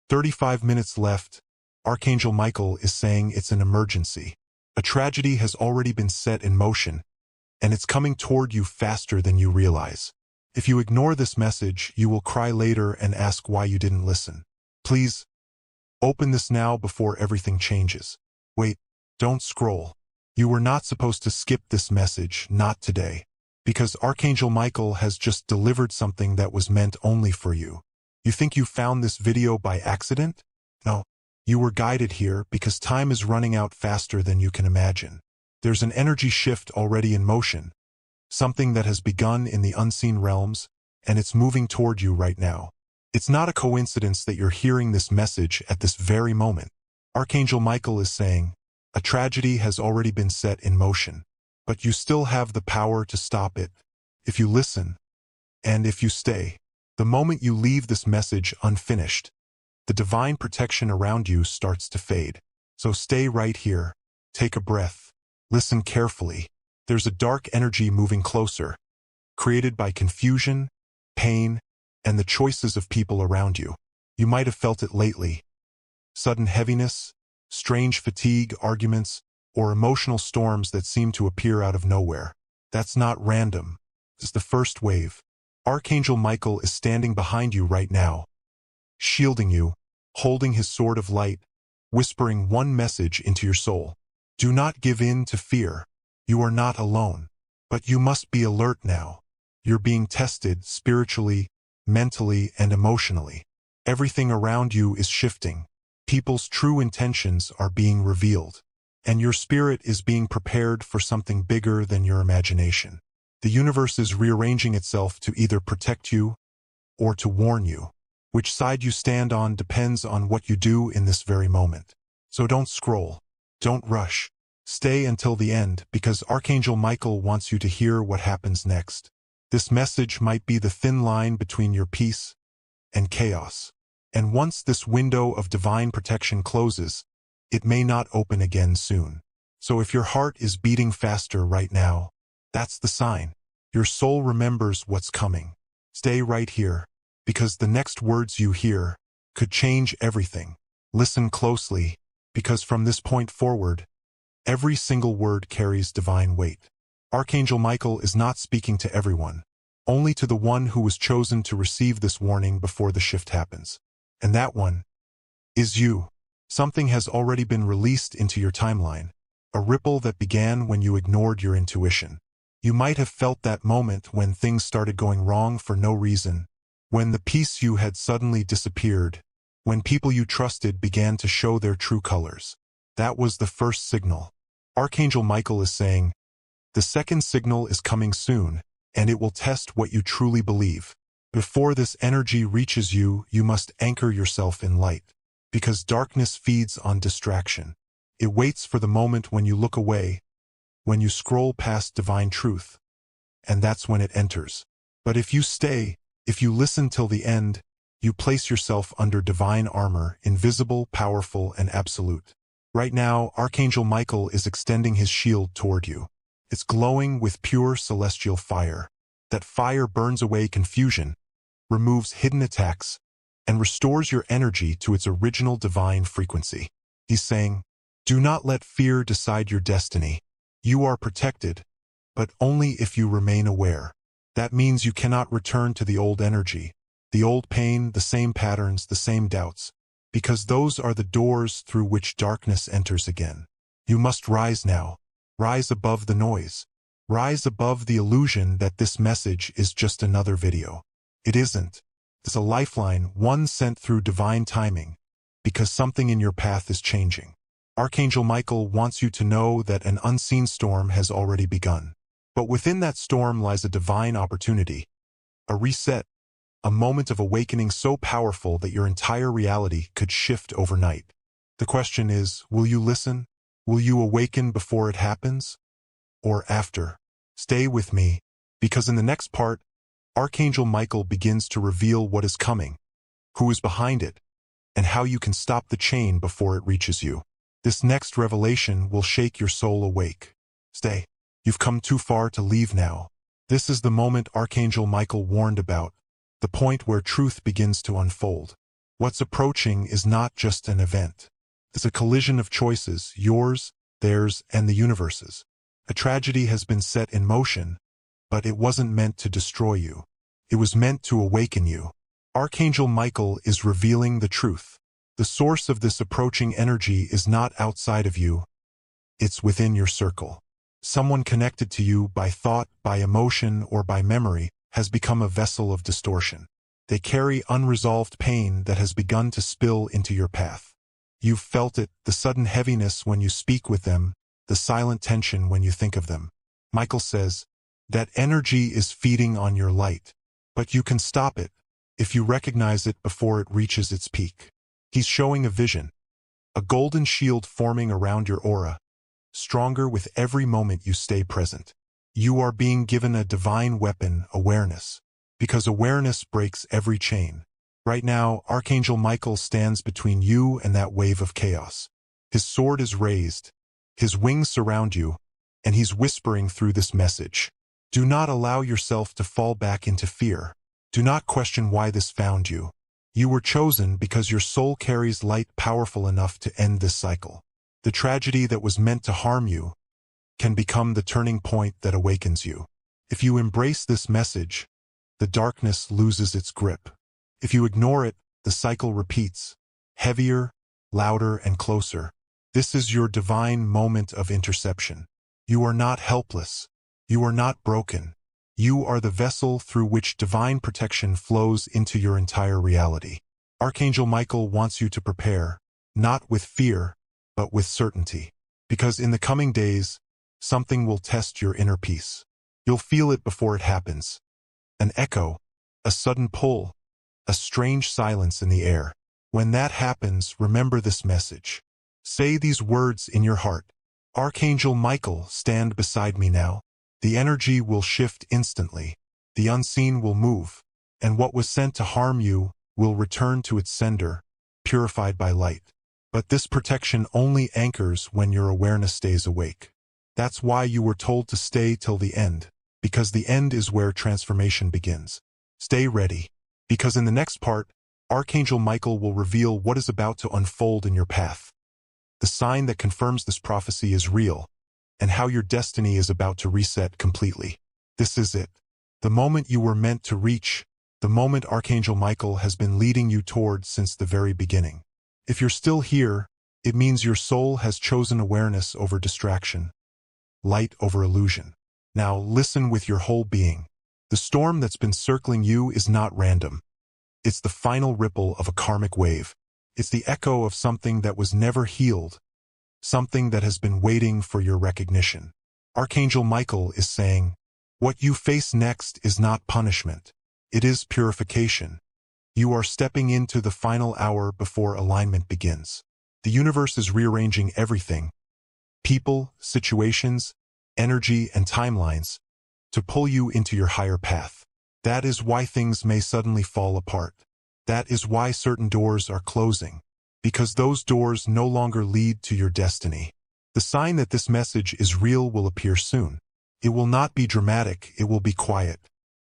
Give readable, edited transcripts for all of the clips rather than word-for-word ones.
35 minutes left. Archangel Michael is saying it's an emergency. A tragedy has already been set in motion, and it's coming toward you faster than you realize. If you ignore this message, you will cry later and ask why you didn't listen. Please, open this now before everything changes. Wait, don't scroll. You were not supposed to skip this message, not today. Because Archangel Michael has just delivered something that was meant only for you. You think you found this video by accident? No. You were guided here because time is running out faster than you can imagine. There's an energy shift already in motion, something that has begun in the unseen realms, and it's moving toward you right now. It's not a coincidence that you're hearing this message at this very moment. Archangel Michael is saying, a tragedy has already been set in motion, but you still have the power to stop it, if you listen, and if you stay. The moment you leave this message unfinished, the divine protection around you starts to fade. So stay right here, take a breath, listen carefully. There's a dark energy moving closer, created by confusion, pain, and the choices of people around you. You might have felt it lately. Sudden heaviness, strange fatigue, arguments, or emotional storms that seem to appear out of nowhere. That's not random. It's the first wave. Archangel Michael is standing behind you right now, shielding you, holding his sword of light, whispering one message into your soul. Do not give in to fear. You are not alone. But you must be alert now. You're being tested spiritually, mentally, and emotionally. Everything around you is shifting. People's true intentions are being revealed. And your spirit is being prepared for something bigger than your imagination. The universe is rearranging itself to either protect you or to warn you. Which side you stand on depends on what you do in this very moment. So don't scroll. Don't rush. Stay until the end because Archangel Michael wants you to hear what happens next. This message might be the thin line between your peace and chaos. And once this window of divine protection closes, it may not open again soon. So if your heart is beating faster right now, that's the sign. Your soul remembers what's coming. Stay right here, because the next words you hear could change everything. Listen closely, because from this point forward, every single word carries divine weight. Archangel Michael is not speaking to everyone, only to the one who was chosen to receive this warning before the shift happens. And that one is you. Something has already been released into your timeline, a ripple that began when you ignored your intuition. You might have felt that moment when things started going wrong for no reason, when the peace you had suddenly disappeared, when people you trusted began to show their true colors. That was the first signal. Archangel Michael is saying, the second signal is coming soon, and it will test what you truly believe. Before this energy reaches you, you must anchor yourself in light, because darkness feeds on distraction. It waits for the moment when you look away, when you scroll past divine truth, and that's when it enters. But if you stay, if you listen till the end, you place yourself under divine armor, invisible, powerful, and absolute. Right now, Archangel Michael is extending his shield toward you. It's glowing with pure celestial fire. That fire burns away confusion, removes hidden attacks, and restores your energy to its original divine frequency. He's saying, do not let fear decide your destiny. You are protected, but only if you remain aware. That means you cannot return to the old energy, the old pain, the same patterns, the same doubts, because those are the doors through which darkness enters again. You must rise now. Rise above the noise. Rise above the illusion that this message is just another video. It isn't. It's a lifeline, one sent through divine timing, because something in your path is changing. Archangel Michael wants you to know that an unseen storm has already begun. But within that storm lies a divine opportunity, a reset, a moment of awakening so powerful that your entire reality could shift overnight. The question is, will you listen? Will you awaken before it happens? Or after? Stay with me, because in the next part, Archangel Michael begins to reveal what is coming, who is behind it, and how you can stop the chain before it reaches you. This next revelation will shake your soul awake. Stay. You've come too far to leave now. This is the moment Archangel Michael warned about, the point where truth begins to unfold. What's approaching is not just an event. It's a collision of choices, yours, theirs, and the universe's. A tragedy has been set in motion, but it wasn't meant to destroy you. It was meant to awaken you. Archangel Michael is revealing the truth. The source of this approaching energy is not outside of you. It's within your circle. Someone connected to you by thought, by emotion, or by memory has become a vessel of distortion. They carry unresolved pain that has begun to spill into your path. You've felt it, the sudden heaviness when you speak with them, the silent tension when you think of them. Michael says, that energy is feeding on your light, but you can stop it if you recognize it before it reaches its peak. He's showing a vision, a golden shield forming around your aura, stronger with every moment you stay present. You are being given a divine weapon, awareness, because awareness breaks every chain. Right now, Archangel Michael stands between you and that wave of chaos. His sword is raised, his wings surround you, and he's whispering through this message. Do not allow yourself to fall back into fear. Do not question why this found you. You were chosen because your soul carries light powerful enough to end this cycle. The tragedy that was meant to harm you can become the turning point that awakens you. If you embrace this message, the darkness loses its grip. If you ignore it, the cycle repeats, heavier, louder, and closer. This is your divine moment of interception. You are not helpless. You are not broken. You are the vessel through which divine protection flows into your entire reality. Archangel Michael wants you to prepare, not with fear, but with certainty. Because in the coming days, something will test your inner peace. You'll feel it before it happens. An echo, a sudden pull, a strange silence in the air. When that happens, remember this message. Say these words in your heart. Archangel Michael, stand beside me now. The energy will shift instantly. The unseen will move. And what was sent to harm you will return to its sender, purified by light. But this protection only anchors when your awareness stays awake. That's why you were told to stay till the end, because the end is where transformation begins. Stay ready, because in the next part, Archangel Michael will reveal what is about to unfold in your path. The sign that confirms this prophecy is real, and how your destiny is about to reset completely. This is it. The moment you were meant to reach, the moment Archangel Michael has been leading you toward since the very beginning. If you're still here, it means your soul has chosen awareness over distraction, light over illusion. Now listen with your whole being. The storm that's been circling you is not random. It's the final ripple of a karmic wave. It's the echo of something that was never healed, something that has been waiting for your recognition. Archangel Michael is saying, what you face next is not punishment. It is purification. You are stepping into the final hour before alignment begins. The universe is rearranging everything, people, situations, energy, and timelines, to pull you into your higher path. That is why things may suddenly fall apart. That is why certain doors are closing, because those doors no longer lead to your destiny. The sign that this message is real will appear soon. It will not be dramatic, it will be quiet.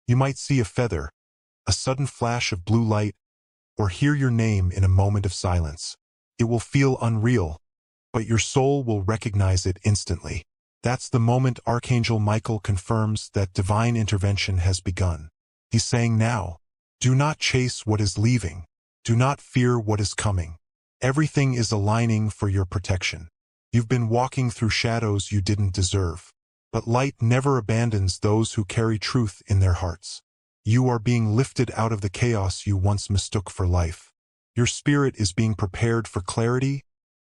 You might see a feather, a sudden flash of blue light, or hear your name in a moment of silence. It will feel unreal, but your soul will recognize it instantly. That's the moment Archangel Michael confirms that divine intervention has begun. He's saying now, do not chase what is leaving. Do not fear what is coming. Everything is aligning for your protection. You've been walking through shadows you didn't deserve. But light never abandons those who carry truth in their hearts. You are being lifted out of the chaos you once mistook for life. Your spirit is being prepared for clarity,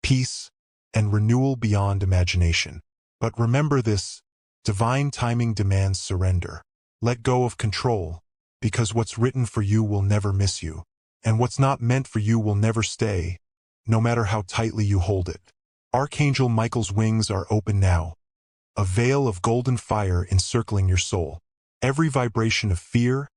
peace, and renewal beyond imagination. But remember this, divine timing demands surrender. Let go of control, because what's written for you will never miss you. And what's not meant for you will never stay, no matter how tightly you hold it. Archangel Michael's wings are open now, a veil of golden fire encircling your soul. Every vibration of fear,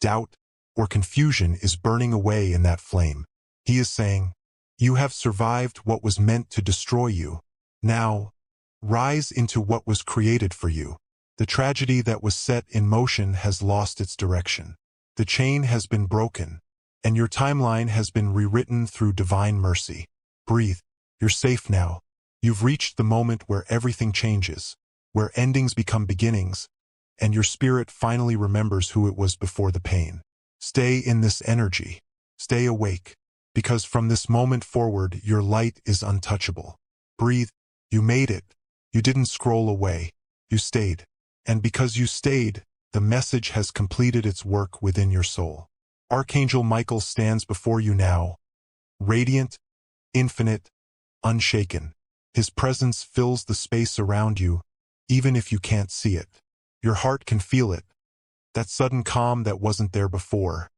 doubt, or confusion is burning away in that flame. He is saying, you have survived what was meant to destroy you. Now, rise into what was created for you. The tragedy that was set in motion has lost its direction. The chain has been broken, and your timeline has been rewritten through divine mercy. Breathe. You're safe now. You've reached the moment where everything changes, where endings become beginnings, and your spirit finally remembers who it was before the pain. Stay in this energy. Stay awake, because from this moment forward, your light is untouchable. Breathe. You made it. You didn't scroll away. You stayed. And because you stayed, the message has completed its work within your soul. Archangel Michael stands before you now, radiant, infinite, unshaken. His presence fills the space around you, even if you can't see it. Your heart can feel it. That sudden calm that wasn't there before.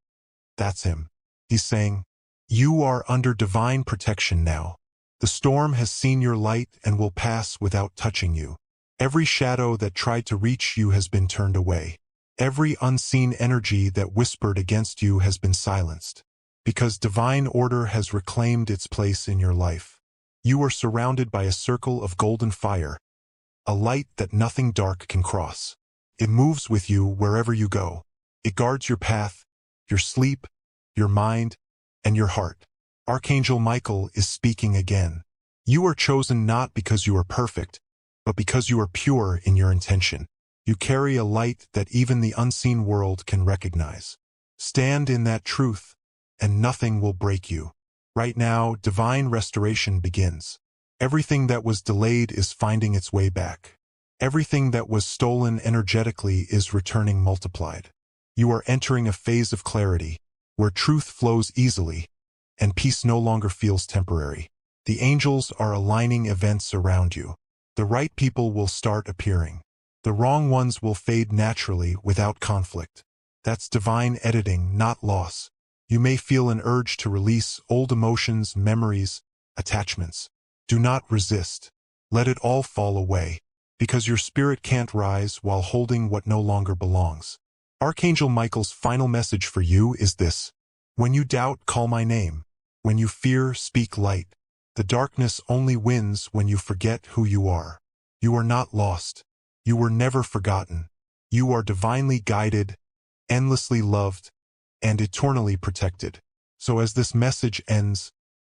That's him. He's saying, you are under divine protection now. The storm has seen your light and will pass without touching you. Every shadow that tried to reach you has been turned away. Every unseen energy that whispered against you has been silenced. Because divine order has reclaimed its place in your life. You are surrounded by a circle of golden fire, a light that nothing dark can cross. It moves with you wherever you go. It guards your path, your sleep, your mind, and your heart. Archangel Michael is speaking again. You are chosen not because you are perfect, but because you are pure in your intention. You carry a light that even the unseen world can recognize. Stand in that truth, and nothing will break you. Right now, divine restoration begins. Everything that was delayed is finding its way back. Everything that was stolen energetically is returning multiplied. You are entering a phase of clarity, where truth flows easily, and peace no longer feels temporary. The angels are aligning events around you. The right people will start appearing. The wrong ones will fade naturally without conflict. That's divine editing, not loss. You may feel an urge to release old emotions, memories, attachments. Do not resist. Let it all fall away, because your spirit can't rise while holding what no longer belongs. Archangel Michael's final message for you is this. When you doubt, call my name. When you fear, speak light. The darkness only wins when you forget who you are. You are not lost. You were never forgotten. You are divinely guided, endlessly loved, and eternally protected. So as this message ends,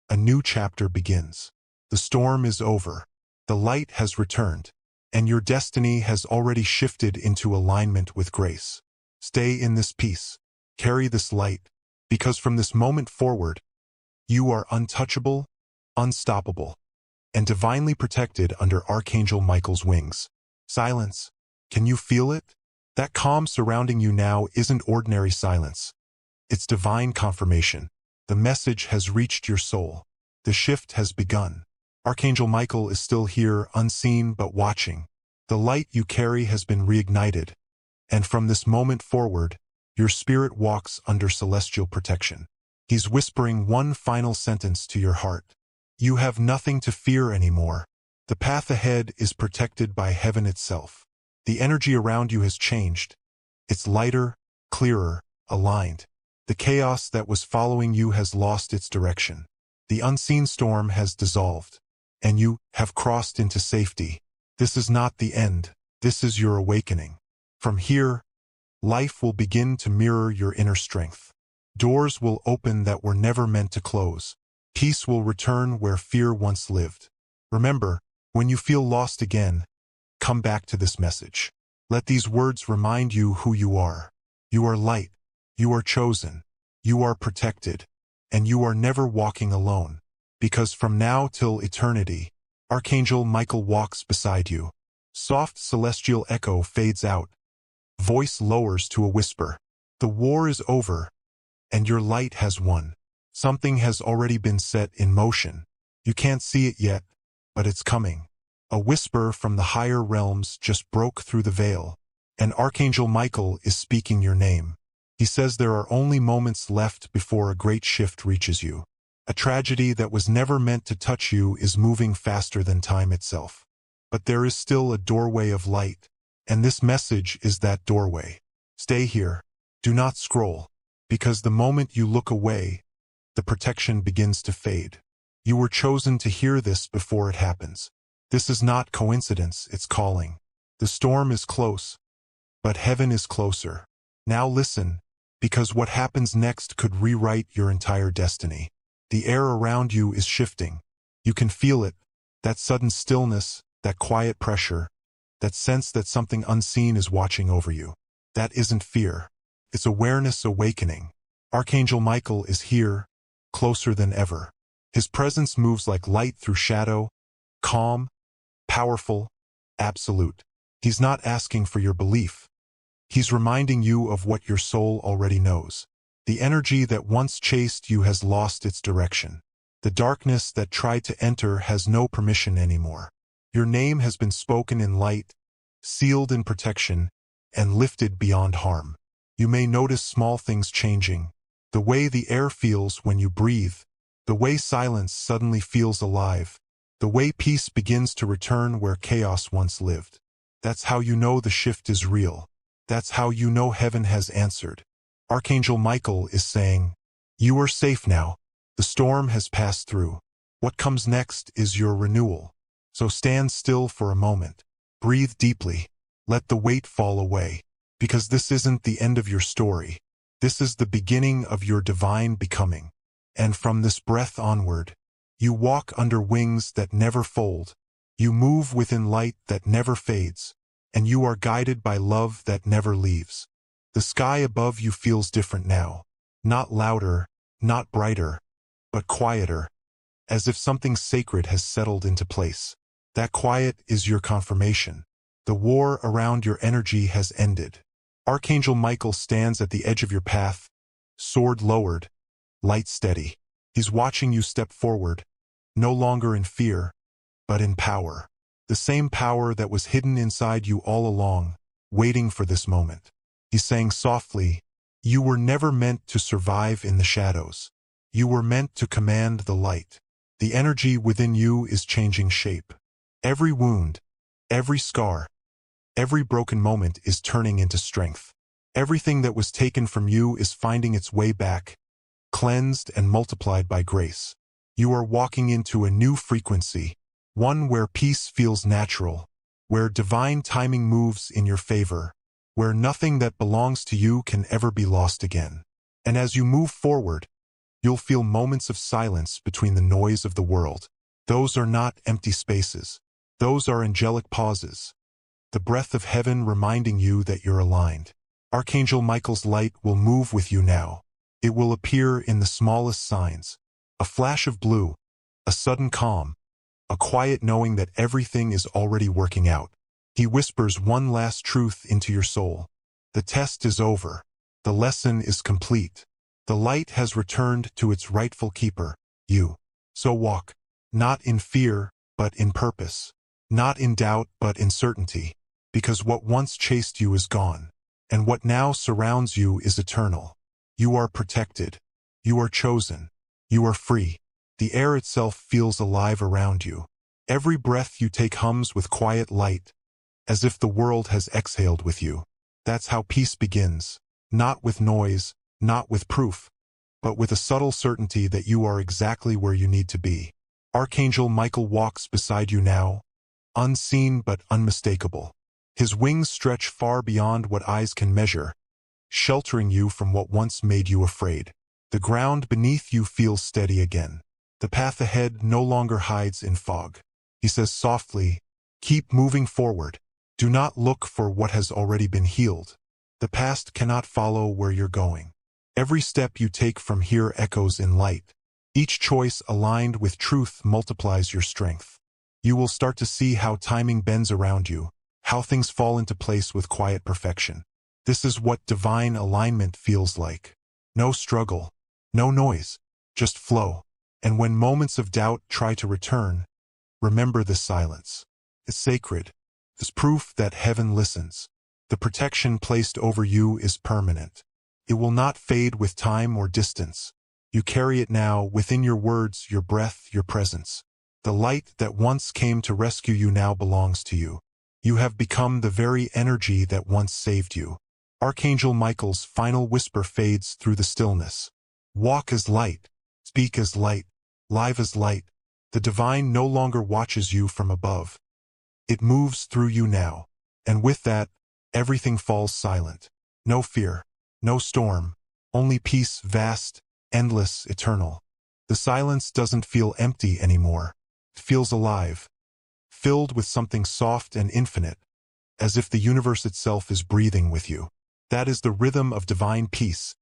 a new chapter begins. The storm is over. The light has returned, and your destiny has already shifted into alignment with grace. Stay in this peace. Carry this light, because from this moment forward, you are untouchable, unstoppable, and divinely protected under Archangel Michael's wings. Silence. Can you feel it? That calm surrounding you now isn't ordinary silence. It's divine confirmation. The message has reached your soul. The shift has begun. Archangel Michael is still here, unseen but watching. The light you carry has been reignited, and from this moment forward, your spirit walks under celestial protection. He's whispering one final sentence to your heart. You have nothing to fear anymore. The path ahead is protected by heaven itself. The energy around you has changed. It's lighter, clearer, aligned. The chaos that was following you has lost its direction. The unseen storm has dissolved, and you have crossed into safety. This is not the end. This is your awakening. From here, life will begin to mirror your inner strength. Doors will open that were never meant to close. Peace will return where fear once lived. Remember, when you feel lost again, come back to this message. Let these words remind you who you are. You are light. You are chosen. You are protected. And you are never walking alone. Because from now till eternity, Archangel Michael walks beside you. Soft celestial echo fades out. Voice lowers to a whisper. The war is over, and your light has won. Something has already been set in motion. You can't see it yet, but it's coming. A whisper from the higher realms just broke through the veil, and Archangel Michael is speaking your name. He says there are only moments left before a great shift reaches you. A tragedy that was never meant to touch you is moving faster than time itself. But there is still a doorway of light, and this message is that doorway. Stay here. Do not scroll, because the moment you look away, the protection begins to fade. You were chosen to hear this before it happens. This is not coincidence, it's calling. The storm is close, but heaven is closer. Now listen, because what happens next could rewrite your entire destiny. The air around you is shifting. You can feel it, that sudden stillness, that quiet pressure, that sense that something unseen is watching over you. That isn't fear. It's awareness awakening. Archangel Michael is here, closer than ever. His presence moves like light through shadow, calm, powerful, absolute. He's not asking for your belief. He's reminding you of what your soul already knows. The energy that once chased you has lost its direction. The darkness that tried to enter has no permission anymore. Your name has been spoken in light, sealed in protection, and lifted beyond harm. You may notice small things changing. The way the air feels when you breathe, the way silence suddenly feels alive, the way peace begins to return where chaos once lived. That's how you know the shift is real. That's how you know heaven has answered. Archangel Michael is saying, "You are safe now. The storm has passed through. What comes next is your renewal. So stand still for a moment. Breathe deeply. Let the weight fall away. Because this isn't the end of your story. This is the beginning of your divine becoming. And from this breath onward, you walk under wings that never fold. You move within light that never fades. And you are guided by love that never leaves. The sky above you feels different now. Not louder, not brighter, but quieter, as if something sacred has settled into place. That quiet is your confirmation. The war around your energy has ended. Archangel Michael stands at the edge of your path, sword lowered, light steady. He's watching you step forward, no longer in fear, but in power. The same power that was hidden inside you all along, waiting for this moment. He's saying softly, "You were never meant to survive in the shadows. You were meant to command the light." The energy within you is changing shape. Every wound, every scar, every broken moment is turning into strength. Everything that was taken from you is finding its way back, cleansed and multiplied by grace. You are walking into a new frequency, one where peace feels natural, where divine timing moves in your favor, where nothing that belongs to you can ever be lost again. And as you move forward, you'll feel moments of silence between the noise of the world. Those are not empty spaces. Those are angelic pauses. The breath of heaven reminding you that you're aligned. Archangel Michael's light will move with you now. It will appear in the smallest signs. A flash of blue, a sudden calm, a quiet knowing that everything is already working out. He whispers one last truth into your soul. The test is over. The lesson is complete. The light has returned to its rightful keeper, you. So walk, not in fear, but in purpose. Not in doubt, but in certainty. Because what once chased you is gone. And what now surrounds you is eternal. You are protected. You are chosen. You are free. The air itself feels alive around you. Every breath you take hums with quiet light, as if the world has exhaled with you. That's how peace begins. Not with noise, not with proof, but with a subtle certainty that you are exactly where you need to be. Archangel Michael walks beside you now, unseen but unmistakable. His wings stretch far beyond what eyes can measure, sheltering you from what once made you afraid. The ground beneath you feels steady again. The path ahead no longer hides in fog. He says softly, "Keep moving forward. Do not look for what has already been healed. The past cannot follow where you're going. Every step you take from here echoes in light. Each choice aligned with truth multiplies your strength. You will start to see how timing bends around you, how things fall into place with quiet perfection. This is what divine alignment feels like. No struggle, no noise, just flow. And when moments of doubt try to return, remember this silence. It's sacred. It's proof that heaven listens. The protection placed over you is permanent. It will not fade with time or distance. You carry it now within your words, your breath, your presence. The light that once came to rescue you now belongs to you. You have become the very energy that once saved you. Archangel Michael's final whisper fades through the stillness. Walk as light, speak as light, live as light. The divine no longer watches you from above. It moves through you now. And with that, everything falls silent. No fear, no storm, Only peace, vast, endless, eternal. The silence doesn't feel empty anymore. It feels alive, filled with something soft and infinite, as if the universe itself is breathing with you. That is the rhythm of divine peace,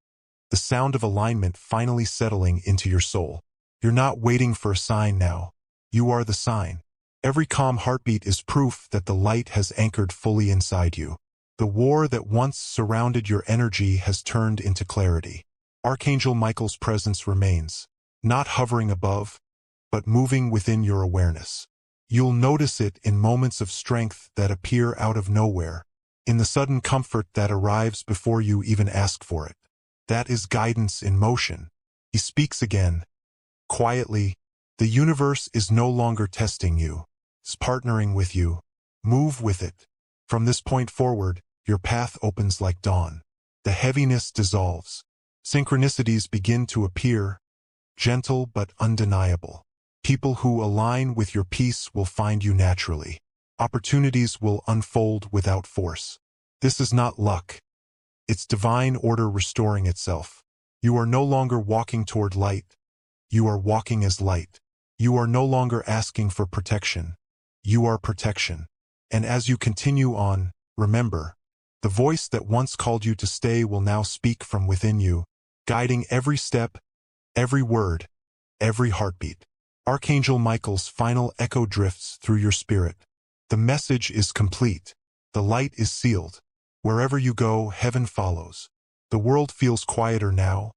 the sound of alignment finally settling into your soul. You're not waiting for a sign now. You are the sign. Every calm heartbeat is proof that the light has anchored fully inside you. The war that once surrounded your energy has turned into clarity. Archangel Michael's presence remains, not hovering above, but moving within your awareness. You'll notice it in moments of strength that appear out of nowhere, in the sudden comfort that arrives before you even ask for it. That is guidance in motion. He speaks again, quietly. The universe is no longer testing you. It's partnering with you. Move with it. From this point forward, your path opens like dawn. The heaviness dissolves. Synchronicities begin to appear, gentle but undeniable. People who align with your peace will find you naturally. Opportunities will unfold without force. This is not luck. It's divine order restoring itself. You are no longer walking toward light. You are walking as light. You are no longer asking for protection. You are protection. And as you continue on, remember, the voice that once called you to stay will now speak from within you, guiding every step, every word, every heartbeat. Archangel Michael's final echo drifts through your spirit. The message is complete. The light is sealed. Wherever you go, heaven follows. The world feels quieter now,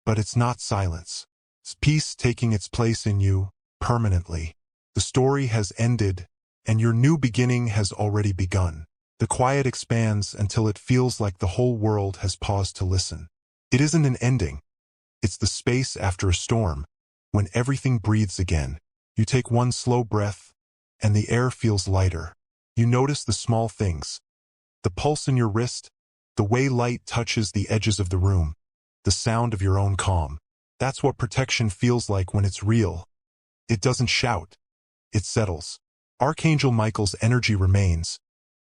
but it's not silence. It's peace taking its place in you, permanently. The story has ended, and your new beginning has already begun. The quiet expands until it feels like the whole world has paused to listen. It isn't an ending. It's the space after a storm, when everything breathes again. You take one slow breath, and the air feels lighter. You notice the small things. The pulse in your wrist, the way light touches the edges of the room, the sound of your own calm. That's what protection feels like when it's real. It doesn't shout. It settles. Archangel Michael's energy remains,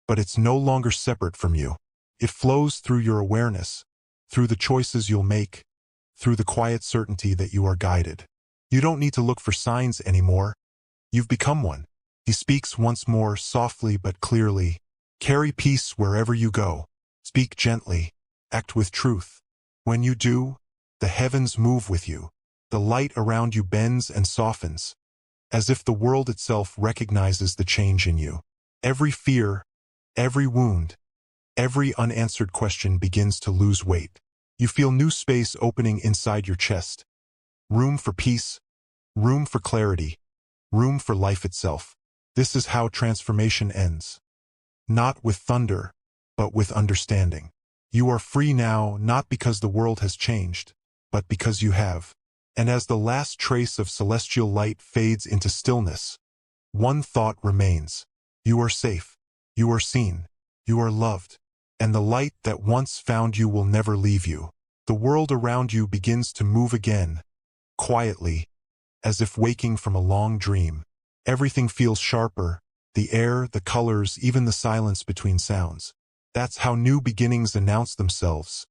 but it's no longer separate from you. It flows through your awareness, through the choices you'll make, through the quiet certainty that you are guided. You don't need to look for signs anymore. You've become one. He speaks once more, softly but clearly. Carry peace wherever you go. Speak gently. Act with truth. When you do, the heavens move with you. The light around you bends and softens, as if the world itself recognizes the change in you. Every fear, every wound, every unanswered question begins to lose weight. You feel new space opening inside your chest. Room for peace, room for clarity, room for life itself. This is how transformation ends. Not with thunder, but with understanding. You are free now, not because the world has changed, but because you have. And as the last trace of celestial light fades into stillness, one thought remains. You are safe. You are seen. You are loved. And the light that once found you will never leave you. The world around you begins to move again, quietly, as if waking from a long dream. Everything feels sharper. The air, the colors, even the silence between sounds. That's how new beginnings announce themselves.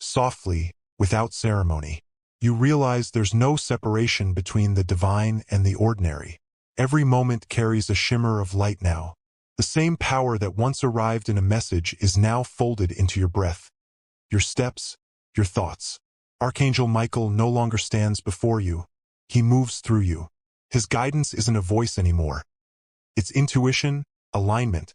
Softly, without ceremony. You realize there's no separation between the divine and the ordinary. Every moment carries a shimmer of light now. The same power that once arrived in a message is now folded into your breath, your steps, your thoughts. Archangel Michael no longer stands before you. He moves through you. His guidance isn't a voice anymore. It's intuition, alignment,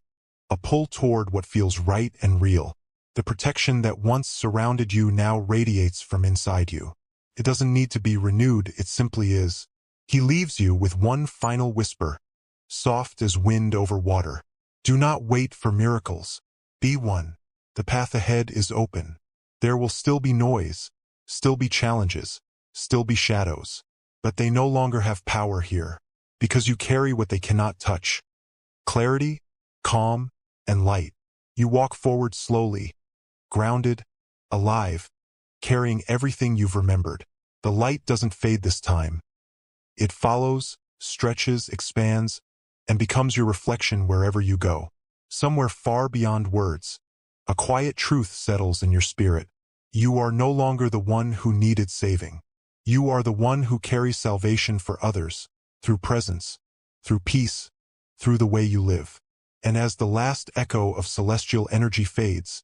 a pull toward what feels right and real. The protection that once surrounded you now radiates from inside you. It doesn't need to be renewed, it simply is. He leaves you with one final whisper, soft as wind over water. Do not wait for miracles. Be one. The path ahead is open. There will still be noise, still be challenges, still be shadows. But they no longer have power here, because you carry what they cannot touch. Clarity, calm, and light. You walk forward slowly, grounded, alive, carrying everything you've remembered. The light doesn't fade this time. It follows, stretches, expands, and becomes your reflection wherever you go. Somewhere far beyond words, a quiet truth settles in your spirit. You are no longer the one who needed saving. You are the one who carries salvation for others, through presence, through peace, through the way you live. And as the last echo of celestial energy fades,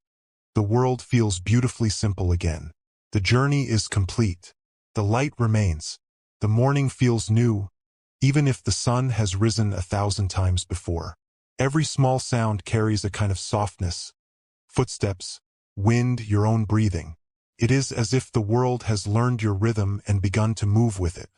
the world feels beautifully simple again. The journey is complete. The light remains. The morning feels new, even if the sun has risen 1,000 times before. Every small sound carries a kind of softness. Footsteps, wind, your own breathing. It is as if the world has learned your rhythm and begun to move with it.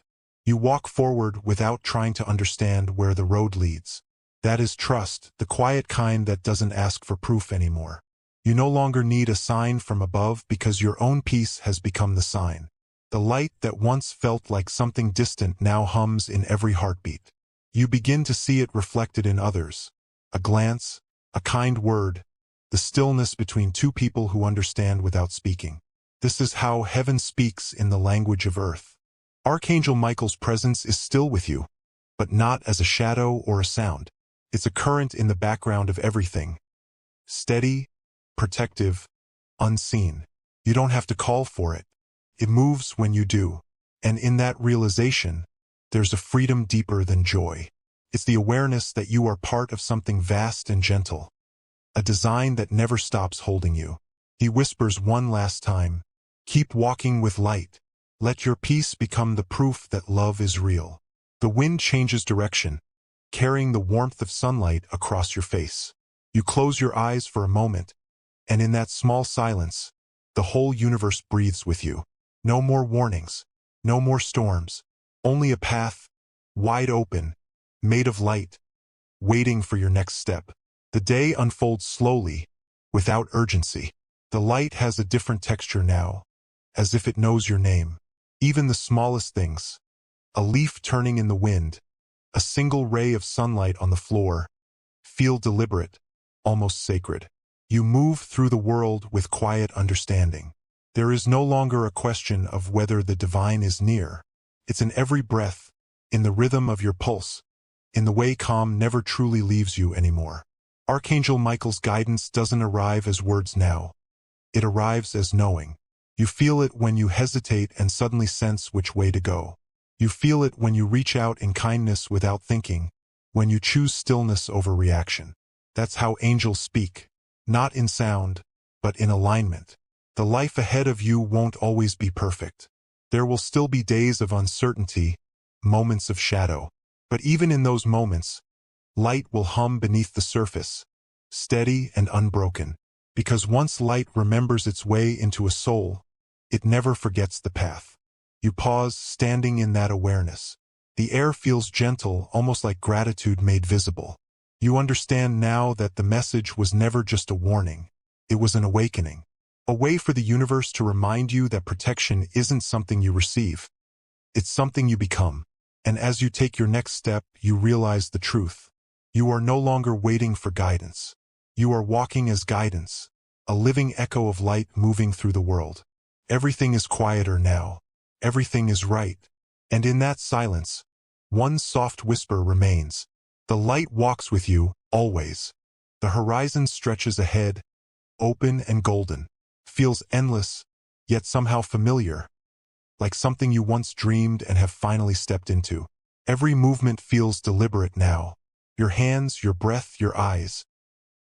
You walk forward without trying to understand where the road leads. That is trust, the quiet kind that doesn't ask for proof anymore. You no longer need a sign from above because your own peace has become the sign. The light that once felt like something distant now hums in every heartbeat. You begin to see it reflected in others. A glance, a kind word, the stillness between two people who understand without speaking. This is how heaven speaks in the language of earth. Archangel Michael's presence is still with you, but not as a shadow or a sound. It's a current in the background of everything. Steady, protective, unseen. You don't have to call for it. It moves when you do. And in that realization, there's a freedom deeper than joy. It's the awareness that you are part of something vast and gentle. A design that never stops holding you. He whispers one last time, keep walking with light. Let your peace become the proof that love is real. The wind changes direction, carrying the warmth of sunlight across your face. You close your eyes for a moment, and in that small silence, the whole universe breathes with you. No more warnings, no more storms, only a path, wide open, made of light, waiting for your next step. The day unfolds slowly, without urgency. The light has a different texture now, as if it knows your name. Even the smallest things, a leaf turning in the wind, a single ray of sunlight on the floor, feel deliberate, almost sacred. You move through the world with quiet understanding. There is no longer a question of whether the divine is near. It's in every breath, in the rhythm of your pulse, in the way calm never truly leaves you anymore. Archangel Michael's guidance doesn't arrive as words now. It arrives as knowing. You feel it when you hesitate and suddenly sense which way to go. You feel it when you reach out in kindness without thinking, when you choose stillness over reaction. That's how angels speak, not in sound, but in alignment. The life ahead of you won't always be perfect. There will still be days of uncertainty, moments of shadow. But even in those moments, light will hum beneath the surface, steady and unbroken. Because once light remembers its way into a soul, it never forgets the path. You pause, standing in that awareness. The air feels gentle, almost like gratitude made visible. You understand now that the message was never just a warning. It was an awakening. A way for the universe to remind you that protection isn't something you receive. It's something you become. And as you take your next step, you realize the truth. You are no longer waiting for guidance. You are walking as guidance, a living echo of light moving through the world. Everything is quieter now. Everything is right. And in that silence, one soft whisper remains. The light walks with you, always. The horizon stretches ahead, open and golden. Feels endless, yet somehow familiar. Like something you once dreamed and have finally stepped into. Every movement feels deliberate now. Your hands, your breath, your eyes.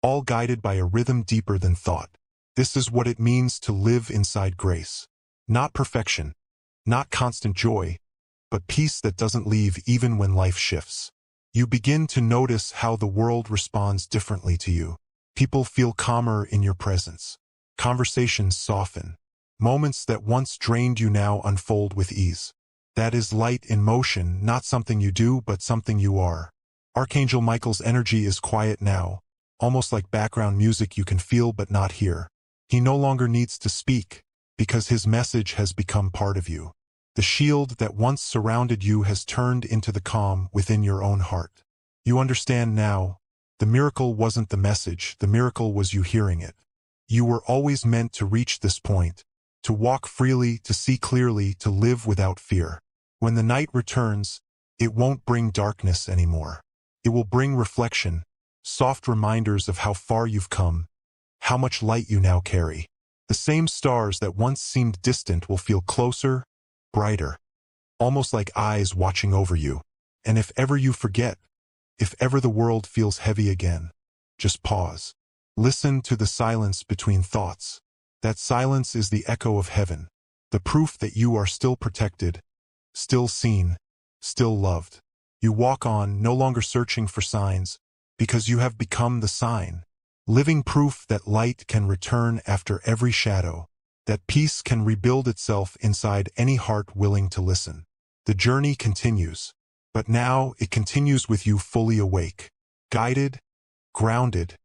All guided by a rhythm deeper than thought. This is what it means to live inside grace. Not perfection, not constant joy, but peace that doesn't leave even when life shifts. You begin to notice how the world responds differently to you. People feel calmer in your presence. Conversations soften. Moments that once drained you now unfold with ease. That is light in motion, not something you do, but something you are. Archangel Michael's energy is quiet now, almost like background music you can feel but not hear. He no longer needs to speak, because his message has become part of you. The shield that once surrounded you has turned into the calm within your own heart. You understand now, the miracle wasn't the message, the miracle was you hearing it. You were always meant to reach this point, to walk freely, to see clearly, to live without fear. When the night returns, it won't bring darkness anymore. It will bring reflection, soft reminders of how far you've come, how much light you now carry. The same stars that once seemed distant will feel closer, brighter, almost like eyes watching over you. And if ever you forget, if ever the world feels heavy again, just pause. Listen to the silence between thoughts. That silence is the echo of heaven, the proof that you are still protected, still seen, still loved. You walk on, no longer searching for signs, because you have become the sign. Living proof that light can return after every shadow, that peace can rebuild itself inside any heart willing to listen. The journey continues, but now it continues with you fully awake, guided, grounded,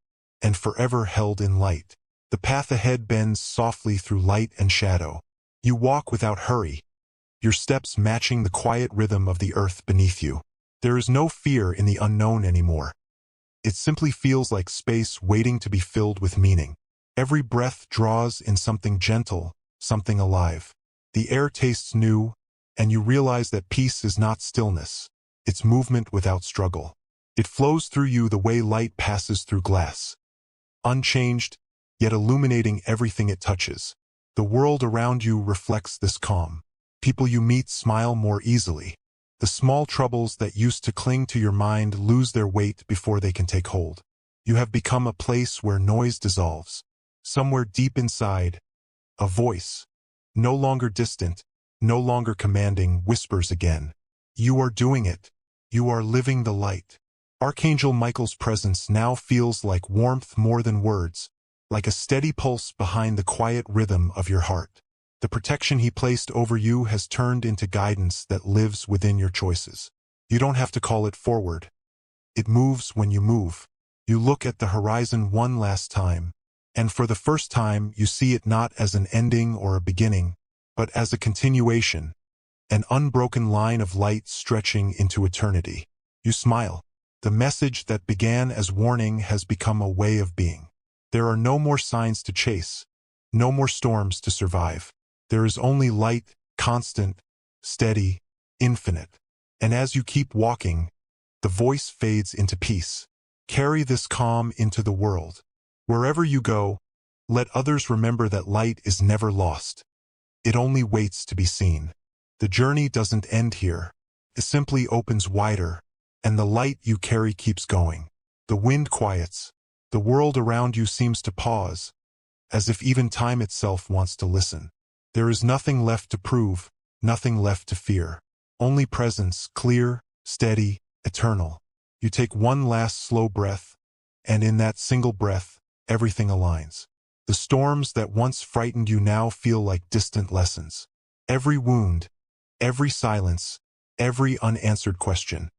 and forever held in light. The path ahead bends softly through light and shadow. You walk without hurry, your steps matching the quiet rhythm of the earth beneath you. There is no fear in the unknown anymore. It simply feels like space waiting to be filled with meaning. Every breath draws in something gentle, something alive. The air tastes new, and you realize that peace is not stillness. It's movement without struggle. It flows through you the way light passes through glass. Unchanged, yet illuminating everything it touches. The world around you reflects this calm. People you meet smile more easily. The small troubles that used to cling to your mind lose their weight before they can take hold. You have become a place where noise dissolves. Somewhere deep inside, a voice, no longer distant, no longer commanding, whispers again. You are doing it. You are living the light. Archangel Michael's presence now feels like warmth more than words, like a steady pulse behind the quiet rhythm of your heart. The protection he placed over you has turned into guidance that lives within your choices. You don't have to call it forward. It moves when you move. You look at the horizon one last time, and for the first time you see it not as an ending or a beginning, but as a continuation, an unbroken line of light stretching into eternity. You smile. The message that began as warning has become a way of being. There are no more signs to chase, no more storms to survive. There is only light, constant, steady, infinite. And as you keep walking, the voice fades into peace. Carry this calm into the world. Wherever you go, let others remember that light is never lost. It only waits to be seen. The journey doesn't end here. It simply opens wider, and the light you carry keeps going. The wind quiets. The world around you seems to pause, as if even time itself wants to listen. There is nothing left to prove, nothing left to fear. Only presence, clear, steady, eternal. You take one last slow breath, and in that single breath, everything aligns. The storms that once frightened you now feel like distant lessons. Every wound, every silence, every unanswered question.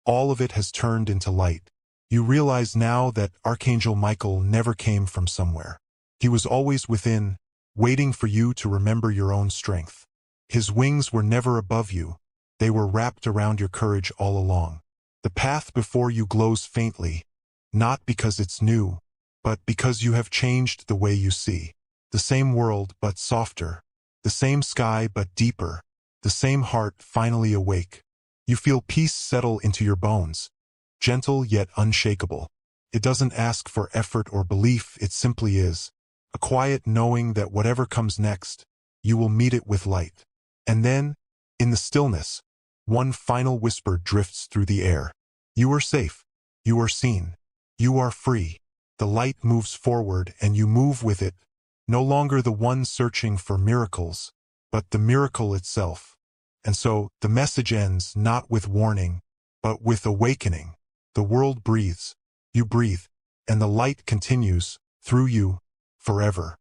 All of it has turned into light. You realize now that Archangel Michael never came from somewhere. He was always within, waiting for you to remember your own strength. His wings were never above you. They were wrapped around your courage all along. The path before you glows faintly, not because it's new, but because you have changed the way you see. The same world, but softer. The same sky, but deeper. The same heart finally awake. You feel peace settle into your bones, gentle yet unshakable. It doesn't ask for effort or belief, it simply is. A quiet knowing that whatever comes next, you will meet it with light. And then, in the stillness, one final whisper drifts through the air. You are safe. You are seen. You are free. The light moves forward and you move with it, no longer the one searching for miracles, but the miracle itself. And so, the message ends not with warning, but with awakening. The world breathes. You breathe. And the light continues, through you, forever.